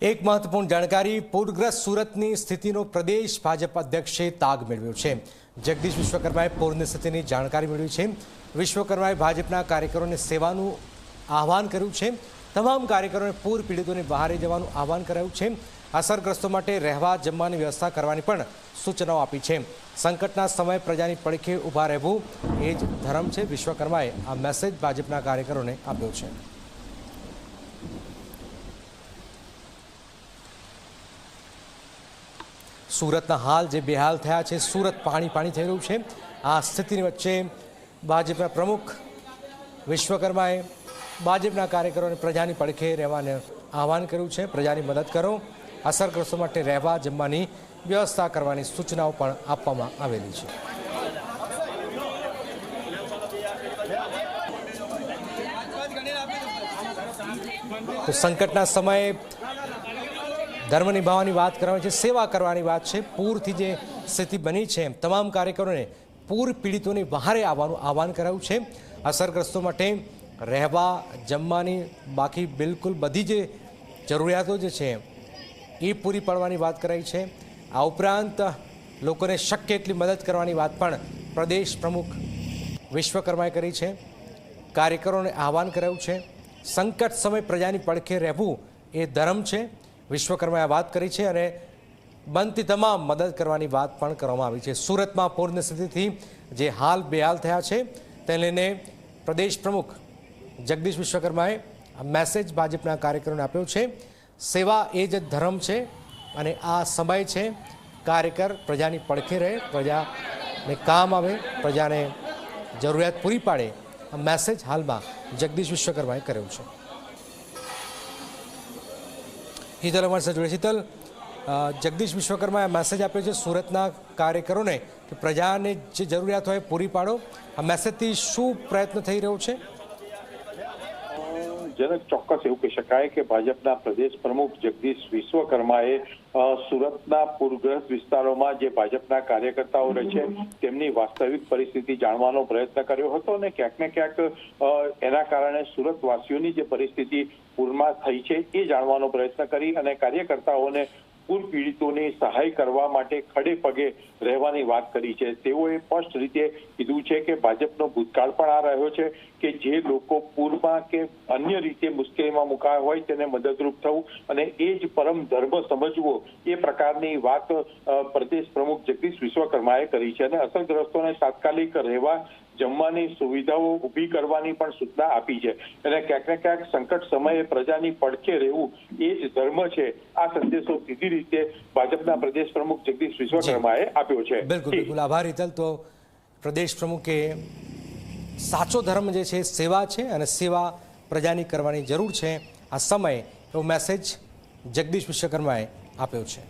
એક મહત્વપૂર્ણ જાણકારી પૂરગ્રસ્ત સુરતની સ્થિતિનો પ્રદેશ ભાજપ અધ્યક્ષે તાગ મેળવ્યો છે। જગદીશ વિશ્વકર્માએ પૂરની સ્થિતિની જાણકારી મેળવી છે। વિશ્વકર્માએ ભાજપના કાર્યકરોને સેવાનું આહવાન કર્યું છે। તમામ કાર્યકરોને પૂર પીડિતોની બહારે જવાનું આહવાન કરાયું છે। અસરગ્રસ્તો માટે રહેવા જમવાની વ્યવસ્થા કરવાની પણ સૂચનાઓ આપી છે। સંકટના સમયે પ્રજાની પડખે ઊભા રહેવું એ જ ધર્મ છે। વિશ્વકર્માએ આ મેસેજ ભાજપના કાર્યકરોને આપ્યો છે। सूरतना हाल जे बेहाल थया छे, सूरत पाणी पाणी थई रह्युं छे। आ स्थितिनी वच्चे भाजपना प्रमुख विश्वकर्माए भाजपना कार्यकरोने प्रजानी પડખે રહેવાને આહવાન કર્યું છે। પ્રજાની મદદ કરો, અસરગ્રસ્તો માટે રહેવા જમવાની વ્યવસ્થા કરવાની સૂચનાઓ પણ આપવામાં આવેલી છે। તો સંકટના સમયે धर्म निभावવાની વાત કરવાની છે, સેવા કરવાની વાત છે। પૂરથી જે સ્થિતિ બની છે તમામ કાર્યકરોને પૂર પીડિતોની બહારે આવવાનું આહવાન કરાયું છે। અસરગ્રસ્તો માટે રહેવા જમવાની બાકી બિલકુલ બધી જે જરૂરિયાતો જે છે એ પૂરી પાડવાની વાત કરાઈ છે। આ ઉપરાંત લોકોને શક્ય એટલી મદદ કરવાની વાત પણ પ્રદેશ પ્રમુખ વિશ્વકર્માએ કરી છે। કાર્યકરોને આહવાન કરાયું છે। સંકટ સમય પ્રજાની પડખે રહેવું એ ધર્મ છે। વિશ્વકર્માએ વાત કરી છે અને બનતી તમામ મદદ કરવાની વાત પણ કરવામાં આવી છે। સુરતમાં પૂરની સ્થિતિથી જે હાલ બેહાલ થયા છે તેને લઈને પ્રદેશ પ્રમુખ જગદીશ વિશ્વકર્માએ આ મેસેજ ભાજપના કાર્યકરોને આપ્યો છે। સેવા એ જ ધર્મ છે અને આ સમય છે કાર્યકર પ્રજાની પડખે રહે, પ્રજાને કામ આવે, પ્રજાને જરૂરિયાત પૂરી પાડે। આ મેસેજ હાલમાં જગદીશ વિશ્વકર્માએ કર્યો છે। હિતલ અમારી સાથે જોડે। હિતલ, જગદીશ વિશ્વકર્માએ મેસેજ આપ્યો છે સુરતના કાર્યકરોને કે પ્રજાને જે જરૂરિયાત હોય પૂરી પાડો। આ મેસેજથી શું પ્રયત્ન થઈ રહ્યો છે? જનક ચોક્કસ એવું કહી શકાય કે ભાજપના પ્રદેશ પ્રમુખ જગદીશ વિશ્વકર્માએ સુરતના પૂરગ્રસ્ત વિસ્તારોમાં જે ભાજપના કાર્યકર્તાઓ રહે છે તેમની વાસ્તવિક પરિસ્થિતિ જાણવાનો પ્રયત્ન કર્યો હતો અને ક્યાંક ને ક્યાંક એના કારણે સુરતવાસીઓની જે પરિસ્થિતિ પૂરમાં થઈ છે એ જાણવાનો પ્રયત્ન કરી અને કાર્યકર્તાઓને પૂર પીડિતોની સહાય કરવા માટે ખડે પગે રહેવાની વાત કરી છે। તેઓએ સ્પષ્ટ રીતે કીધું છે કે ભાજપનો ભૂતકાળ પણ આ રહ્યો છે કે જે લોકો પૂરમાં કે અન્ય રીતે મુશ્કેલીમાં મુકાયા હોય તેને મદદરૂપ થવું અને એ જ પરમ ધર્મ સમજવો એ પ્રકારની વાત પ્રદેશ પ્રમુખ જગદીશ વિશ્વકર્માએ કરી છે અને અસરગ્રસ્તોને તાત્કાલિક રહેવા જમવાની સુવિધાઓ ઊભી કરવાની પણ સૂચના આપી છે અને ક્યાંક ને ક્યાંક સંકટ સમયે પ્રજાની પડખે રહેવું એ જ ધર્મ છે। આ સંદેશો સીધી રીતે ભાજપના પ્રદેશ પ્રમુખ જગદીશ વિશ્વકર્માએ આપ્યો છે। બિલકુલ બિલકુલ આભાર હિતલ। તો પ્રદેશ પ્રમુખે સાચો ધર્મ જે છે સેવા છે અને સેવા પ્રજાની કરવાની જરૂર છે આ સમયે એવો મેસેજ જગદીશ વિશ્વકર્માએ આપ્યો છે।